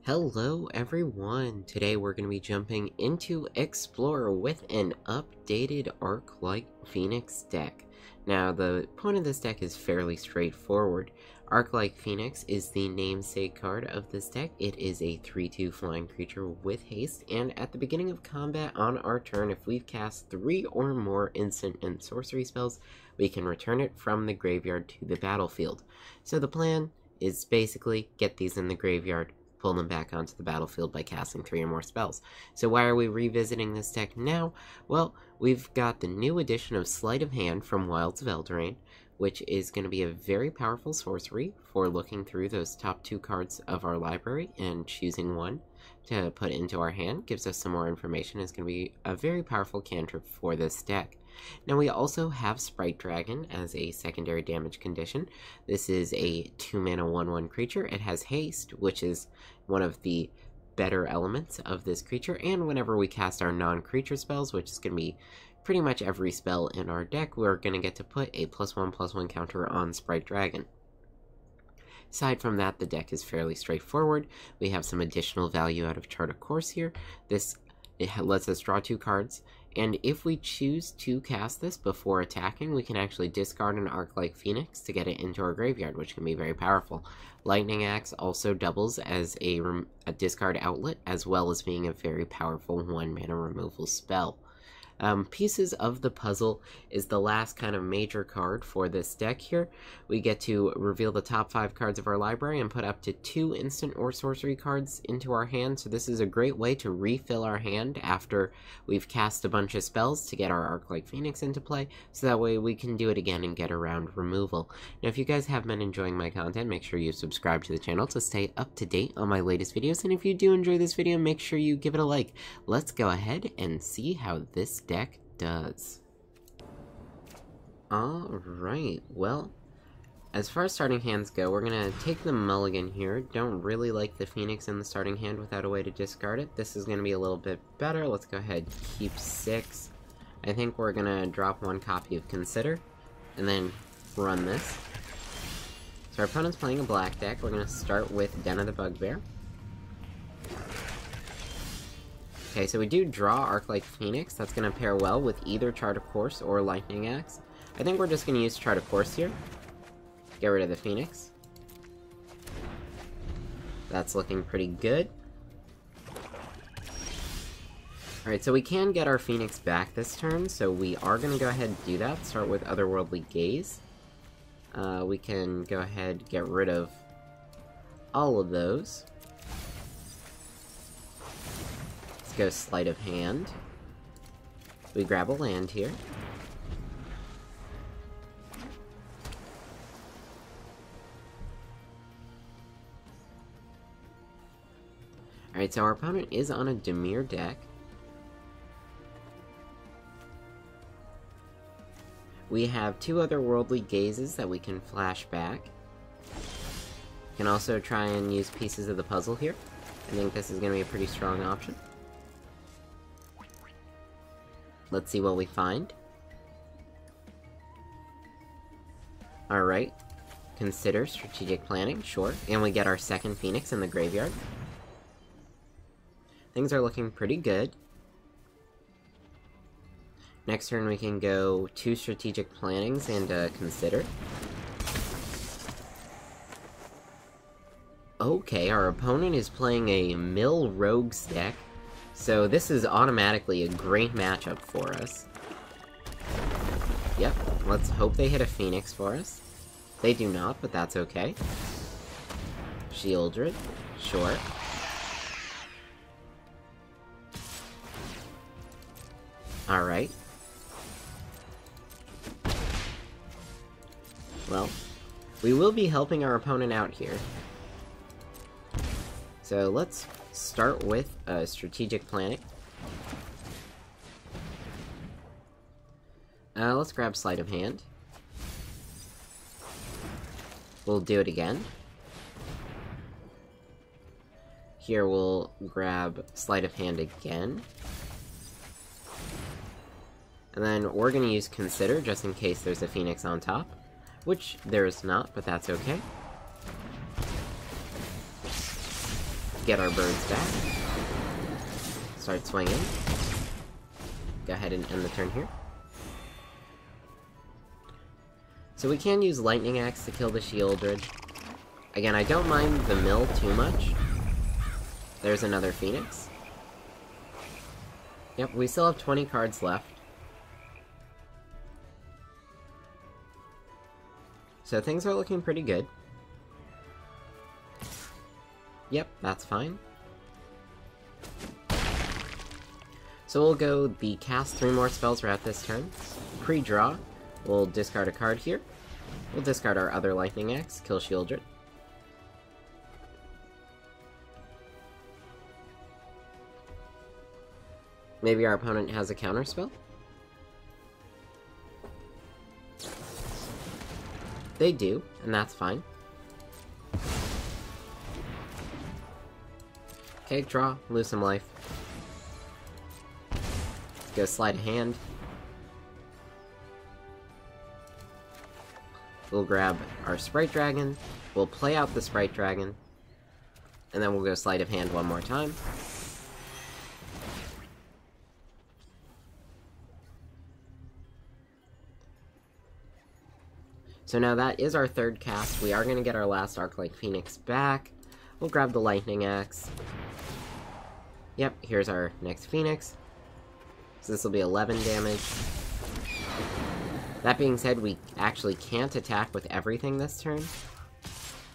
Hello everyone! Today we're going to be jumping into Explorer with an updated Arc-like Phoenix deck. Now, the point of this deck is fairly straightforward. Arc-like Phoenix is the namesake card of this deck. It is a 3/2 flying creature with haste, and at the beginning of combat on our turn, if we've cast 3 or more instant and sorcery spells, we can return it from the graveyard to the battlefield. So the plan is basically get these in the graveyard, pull them back onto the battlefield by casting 3 or more spells. So why are we revisiting this deck now? Well, we've got the new addition of Sleight of Hand from Wilds of Eldraine, which is going to be a very powerful sorcery for looking through those top 2 cards of our library and choosing one to put into our hand. Gives us some more information. It's going to be a very powerful cantrip for this deck. Now we also have Sprite Dragon as a secondary damage condition. This is a 2-mana 1/1 creature. It has haste, which is one of the better elements of this creature, and whenever we cast our non-creature spells, which is going to be pretty much every spell in our deck, we're going to get to put a +1/+1 counter on Sprite Dragon. Aside from that, the deck is fairly straightforward. We have some additional value out of Chart a Course here. It lets us draw 2 cards, and if we choose to cast this before attacking, we can actually discard an Arc-like Phoenix to get it into our graveyard, which can be very powerful. Lightning Axe also doubles as a discard outlet, as well as being a very powerful 1-mana removal spell. Pieces of the Puzzle is the last kind of major card for this deck here. We get to reveal the top 5 cards of our library and put up to 2 instant or sorcery cards into our hand, so this is a great way to refill our hand after we've cast a bunch of spells to get our Arc-like Phoenix into play, so that way we can do it again and get around removal. Now, if you guys have been enjoying my content, make sure you subscribe to the channel to stay up to date on my latest videos, and if you do enjoy this video, make sure you give it a like. Let's go ahead and see how this deck does. Alright, well, as far as starting hands go, we're gonna take the mulligan here. Don't really like the Phoenix in the starting hand without a way to discard it. This is gonna be a little bit better. Let's go ahead, keep 6. I think we're gonna drop 1 copy of Consider, and then run this. So our opponent's playing a black deck. We're gonna start with Den of the Bugbear. Okay, so we do draw Arc-like Phoenix. That's going to pair well with either Chart a Course or Lightning Axe. I think we're just going to use Chart a Course here. Get rid of the Phoenix. That's looking pretty good. Alright, so we can get our Phoenix back this turn, so we are going to go ahead and do that. Start with Otherworldly Gaze. We can go ahead and get rid of all of those. Go Sleight of Hand. We grab a land here. Alright, so our opponent is on a Dimir deck. We have 2 Otherworldly Gazes that we can flash back. We can also try and use pieces of the puzzle here. I think this is going to be a pretty strong option. Let's see what we find. Alright. Consider strategic planning, sure. And we get our second Phoenix in the graveyard. Things are looking pretty good. Next turn we can go 2 strategic plannings and Consider. Okay, our opponent is playing a Mill Rogues deck. So this is automatically a great matchup for us. Yep, let's hope they hit a Phoenix for us. They do not, but that's okay. Shieldred, sure. Alright. Well, we will be helping our opponent out here. So let's start with strategic planning. Let's grab Sleight of Hand. We'll do it again. Here we'll grab Sleight of Hand again. And then we're going to use Consider just in case there's a Phoenix on top. Which there is not, but that's okay. Get our birds back. Start swinging. Go ahead and end the turn here. So we can use Lightning Axe to kill the Shieldred. Again, I don't mind the mill too much. There's another Phoenix. Yep, we still have 20 cards left. So things are looking pretty good. Yep, that's fine. So we'll go the cast 3 more spells throughout this turn. Pre-draw, we'll discard a card here. We'll discard our other Lightning Axe, kill Shieldred. Maybe our opponent has a counterspell? They do, and that's fine. Okay, draw, lose some life. Go Sleight of Hand. We'll grab our Sprite Dragon, we'll play out the Sprite Dragon, and then we'll go Sleight of Hand one more time. So now that is our third cast. We are going to get our last Arc-like Phoenix back. We'll grab the Lightning Axe. Yep, here's our next Phoenix. So this will be 11 damage. That being said, we actually can't attack with everything this turn.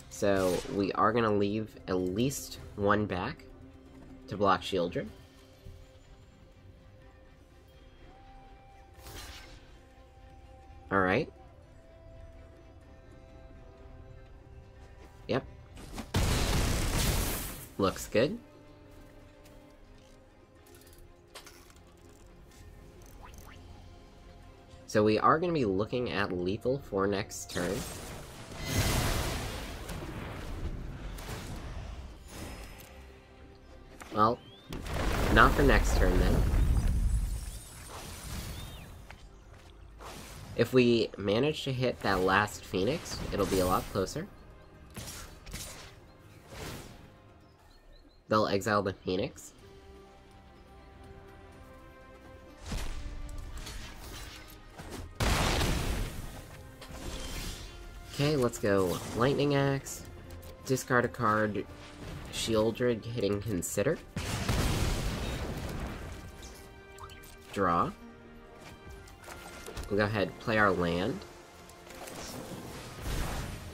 So we are going to leave at least one back to block Shieldred. Alright. Yep. Looks good. So we are going to be looking at lethal for next turn. Well, not for next turn then. If we manage to hit that last Phoenix, it'll be a lot closer. They'll exile the Phoenix. Okay, let's go Lightning Axe, discard a card, Shieldred hitting Consider, draw, we'll go ahead, play our land,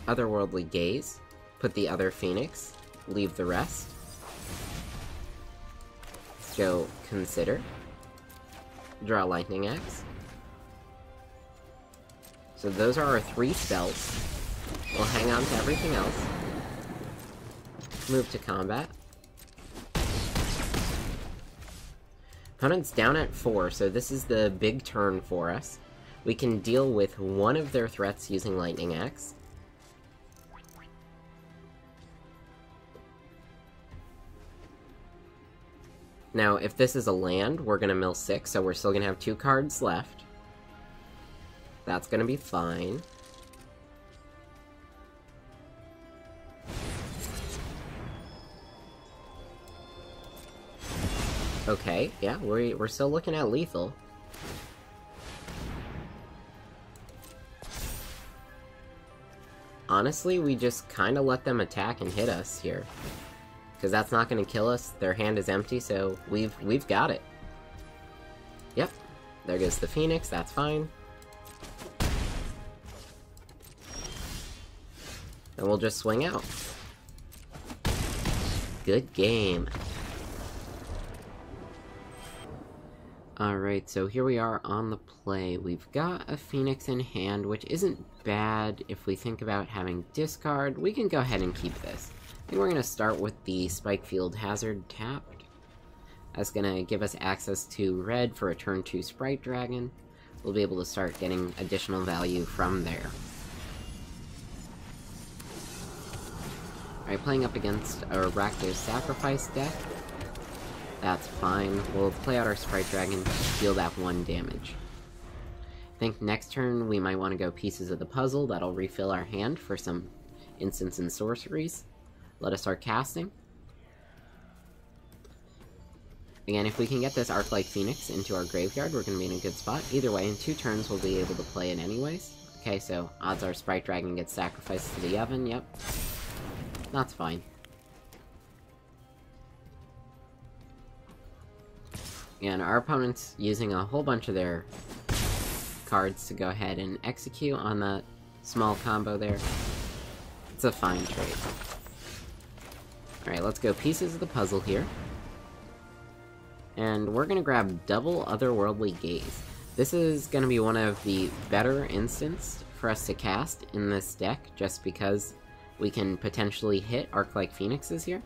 Otherworldly Gaze, put the other Phoenix, leave the rest, let's go Consider, draw Lightning Axe. So those are our 3 spells. We'll hang on to everything else. Move to combat. Opponent's down at 4, so this is the big turn for us. We can deal with one of their threats using Lightning Axe. Now, if this is a land, we're gonna mill 6, so we're still gonna have 2 cards left. That's gonna be fine. Okay, yeah, we're still looking at lethal. Honestly, we just kinda let them attack and hit us here. Because that's not gonna kill us, their hand is empty, so we've got it. Yep, there goes the Phoenix, that's fine. And we'll just swing out. Good game. Alright, so here we are on the play. We've got a Phoenix in hand, which isn't bad if we think about having discard. We can go ahead and keep this. I think we're going to start with the Spikefield Hazard tapped. That's going to give us access to red for a turn 2 Sprite Dragon. We'll be able to start getting additional value from there. Alright, playing up against a Rakdos Sacrifice deck. That's fine. We'll play out our Sprite Dragon, deal that 1 damage. I think next turn we might want to go Pieces of the Puzzle. That'll refill our hand for some instants and sorceries. Let us start casting. Again, if we can get this Arc-like Phoenix into our graveyard, we're going to be in a good spot. Either way, in 2 turns, we'll be able to play it anyways. Okay, so odds are Sprite Dragon gets sacrificed to the oven, yep. That's fine. And our opponent's using a whole bunch of their cards to go ahead and execute on that small combo there. It's a fine trade. Alright, let's go pieces of the puzzle here. And we're gonna grab double Otherworldly Gaze. This is gonna be one of the better instants for us to cast in this deck, just because we can potentially hit Arc-like Phoenixes here.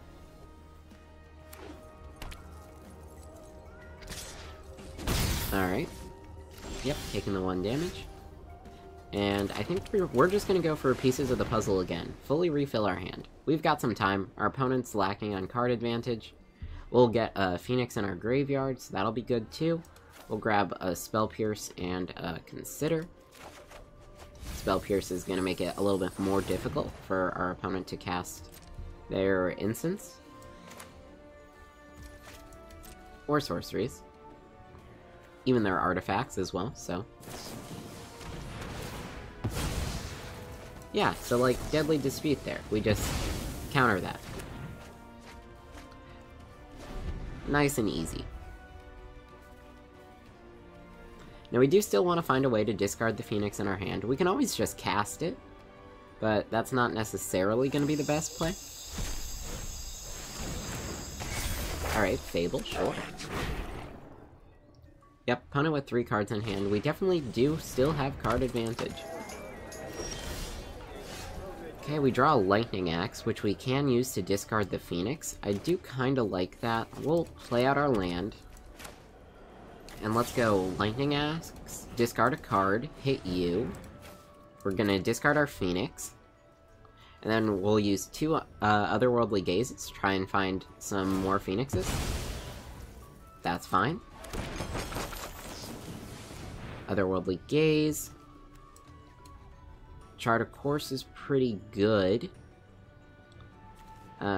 Alright. Yep, taking the 1 damage. And I think we're just gonna go for pieces of the puzzle again. Fully refill our hand. We've got some time. Our opponent's lacking on card advantage. We'll get a Phoenix in our graveyard, so that'll be good too. We'll grab a Spell Pierce and a Consider. Spell Pierce is gonna make it a little bit more difficult for our opponent to cast their instants. Or sorceries. Even their artifacts as well, so... yeah, so like, Deadly Dispute there. We just counter that. Nice and easy. Now we do still want to find a way to discard the Phoenix in our hand. We can always just cast it, but that's not necessarily going to be the best play. Alright, Fable, sure. Yep, opponent with 3 cards in hand. We definitely do still have card advantage. Okay, we draw a Lightning Axe, which we can use to discard the Phoenix. I do kinda like that. We'll play out our land. And let's go Lightning Axe, discard a card, hit you. We're gonna discard our Phoenix. And then we'll use 2 Otherworldly Gazes to try and find some more Phoenixes. That's fine. Otherworldly Gaze. Chart of Course is pretty good.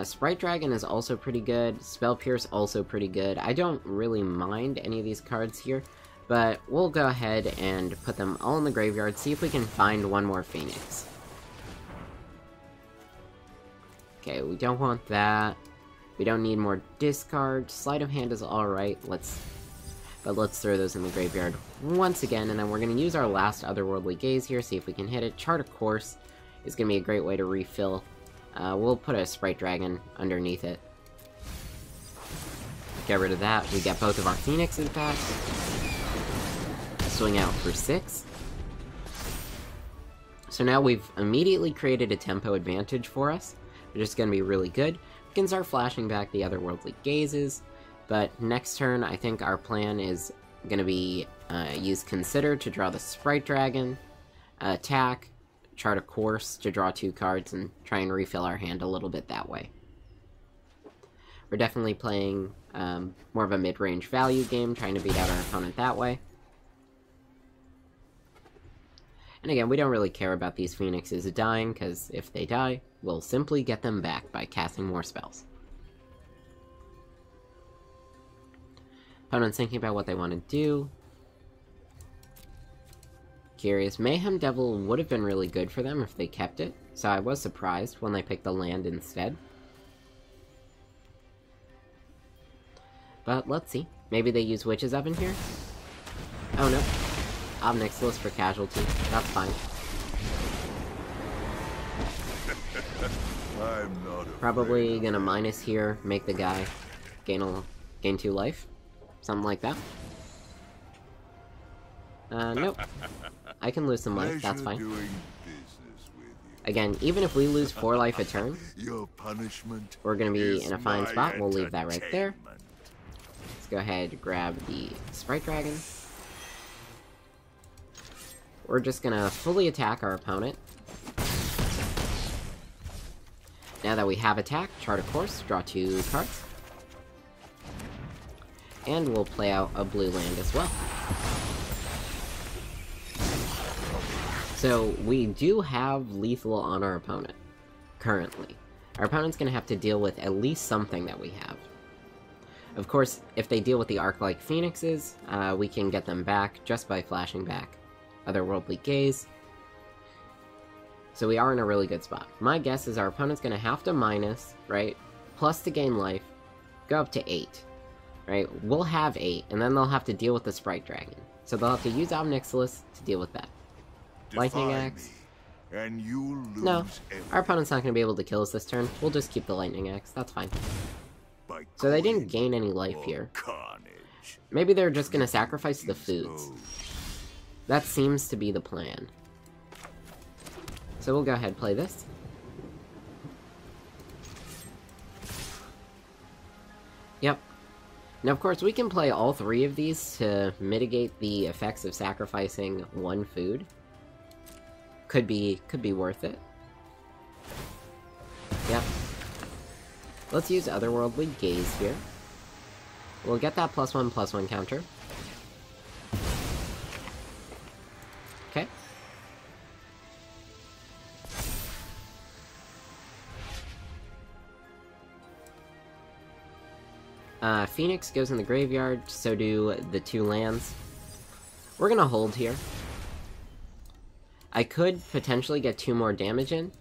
Sprite Dragon is also pretty good. Spell Pierce also pretty good. I don't really mind any of these cards here, but we'll go ahead and put them all in the graveyard, see if we can find one more Phoenix. Okay, we don't want that. We don't need more discard. Sleight of Hand is alright. Let's throw those in the graveyard once again, and then we're going to use our last Otherworldly Gaze here, see if we can hit it. Chart of Course is going to be a great way to refill. We'll put a Sprite Dragon underneath it. Get rid of that. We get both of our Phoenixes back. Swing out for 6. So now we've immediately created a tempo advantage for us, which is going to be really good. We can start flashing back the Otherworldly Gazes. But next turn, I think our plan is going to be use Consider to draw the Sprite Dragon, attack, Chart of Course to draw 2 cards, and try and refill our hand a little bit that way. We're definitely playing more of a mid-range value game, trying to beat out our opponent that way. And again, we don't really care about these Phoenixes dying, because if they die, we'll simply get them back by casting more spells. Opponent's thinking about what they want to do. Curious. Mayhem Devil would have been really good for them if they kept it, so I was surprised when they picked the land instead. But let's see. Maybe they use Witch's Oven here? Oh no. Obnixilis for casualty. That's fine. Probably gonna minus here, make the guy gain 2 life. Something like that. Nope. I can lose some life, that's fine. Again, even if we lose 4 life a turn, we're gonna be in a fine spot. We'll leave that right there. Let's go ahead and grab the Sprite Dragon. We're just gonna fully attack our opponent. Now that we have attack, Chart of Course, draw 2 cards. And we'll play out a blue land as well. So, we do have lethal on our opponent, currently. Our opponent's gonna have to deal with at least something that we have. Of course, if they deal with the Arc-like Phoenixes, we can get them back just by flashing back Otherworldly Gaze. So we are in a really good spot. My guess is our opponent's going to have to minus, right, plus to gain life, go up to 8, right? We'll have 8, and then they'll have to deal with the Sprite Dragon. So they'll have to use Omnixilus to deal with that. Lightning Axe. And you lose No, our opponent's not going to be able to kill us this turn. We'll just keep the Lightning Axe. That's fine. So they didn't gain any life here. Carnage. Maybe they're just going to sacrifice the foods. That seems to be the plan. So we'll go ahead and play this. Yep. Now, of course, we can play all 3 of these to mitigate the effects of sacrificing 1 food. Could be worth it. Yep. Let's use Otherworldly Gaze here. We'll get that +1/+1 counter. Okay. Phoenix goes in the graveyard, so do the 2 lands. We're gonna hold here. I could potentially get 2 more damage in,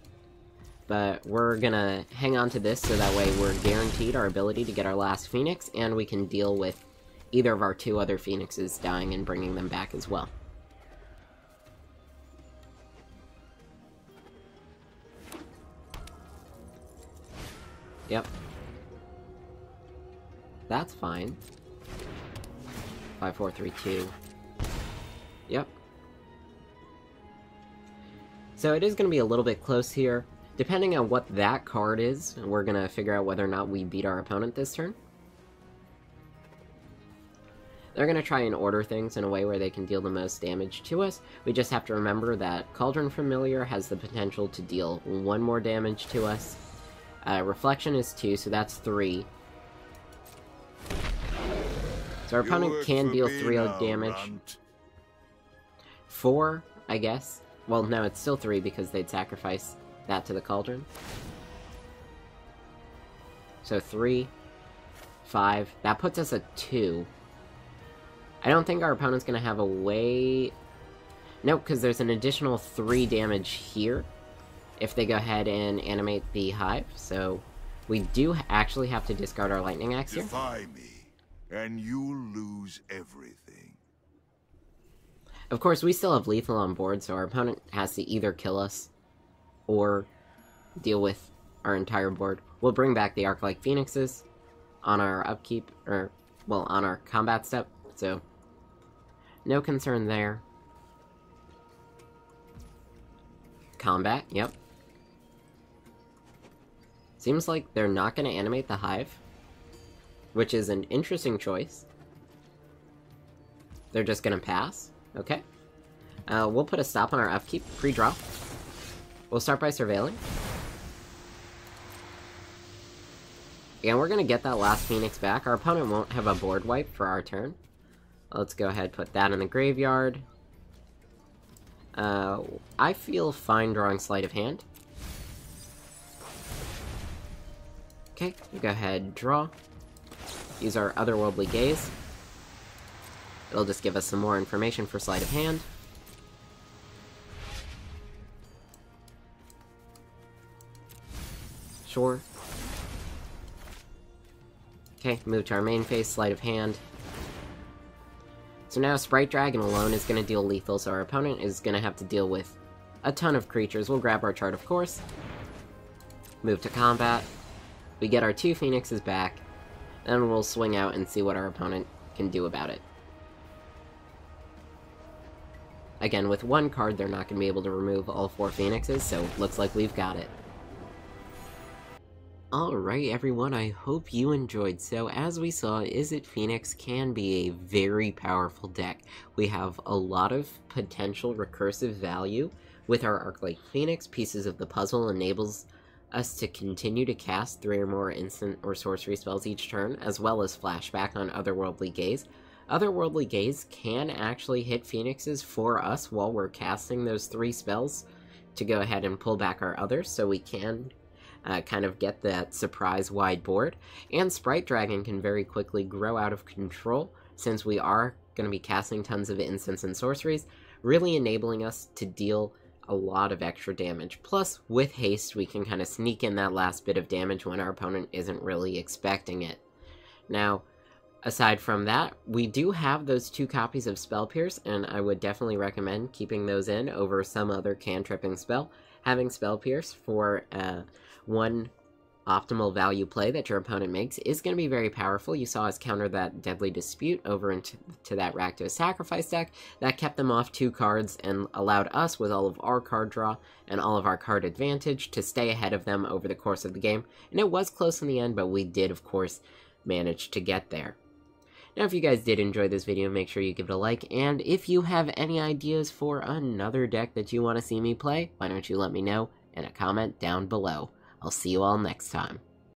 but we're gonna hang on to this so that way we're guaranteed our ability to get our last Phoenix, and we can deal with either of our 2 other Phoenixes dying and bringing them back as well. Yep. That's fine. 5, 4, 3, 2. Yep. So it is going to be a little bit close here. Depending on what that card is, we're going to figure out whether or not we beat our opponent this turn. They're going to try and order things in a way where they can deal the most damage to us. We just have to remember that Cauldron Familiar has the potential to deal 1 more damage to us. Reflection is 2, so that's 3. So our opponent can deal 3 damage. 4, I guess. Well, no, it's still 3 because they'd sacrifice that to the Cauldron. So 3, 5. That puts us at 2. I don't think our opponent's going to have a way... Nope, because there's an additional 3 damage here if they go ahead and animate the Hive. So we do actually have to discard our Lightning Axe here. Defy me, and you lose everything. Of course, we still have lethal on board, so our opponent has to either kill us or deal with our entire board. We'll bring back the Arc-like Phoenixes on our upkeep, or, well, on our combat step, so no concern there. Combat, yep. Seems like they're not going to animate the Hive, which is an interesting choice. They're just going to pass. Okay. We'll put a stop on our upkeep, pre-draw. We'll start by surveilling. And we're going to get that last Phoenix back. Our opponent won't have a board wipe for our turn. Let's go ahead and put that in the graveyard. I feel fine drawing Sleight of Hand. Okay, we'll go ahead and draw. Use our Otherworldly Gaze. It'll just give us some more information for Sleight of Hand. Sure. Okay, move to our main phase, Sleight of Hand. So now Sprite Dragon alone is going to deal lethal, so our opponent is going to have to deal with a ton of creatures. We'll grab our chart, of course. Move to combat. We get our 2 Phoenixes back. Then we'll swing out and see what our opponent can do about it. Again, with 1 card, they're not going to be able to remove all 4 Phoenixes, so looks like we've got it. Alright everyone, I hope you enjoyed. So as we saw, Izzet Phoenix can be a very powerful deck. We have a lot of potential recursive value. With our Arc-like Phoenix, Pieces of the Puzzle enables us to continue to cast 3 or more instant or sorcery spells each turn, as well as flashback on Otherworldly Gaze. Otherworldly Gaze can actually hit Phoenixes for us while we're casting those 3 spells to go ahead and pull back our others, so we can kind of get that surprise wide board, and Sprite Dragon can very quickly grow out of control since we are going to be casting tons of instants and sorceries, really enabling us to deal a lot of extra damage. Plus, with haste, we can kind of sneak in that last bit of damage when our opponent isn't really expecting it. Now, aside from that, we do have those 2 copies of Spell Pierce, and I would definitely recommend keeping those in over some other cantripping spell. Having Spell Pierce for one optimal value play that your opponent makes is going to be very powerful. You saw us counter that Deadly Dispute over into that Rakdos Sacrifice deck. That kept them off 2 cards and allowed us, with all of our card draw and all of our card advantage, to stay ahead of them over the course of the game. And it was close in the end, but we did, of course, manage to get there. Now, if you guys did enjoy this video, make sure you give it a like, and if you have any ideas for another deck that you want to see me play, why don't you let me know in a comment down below. I'll see you all next time.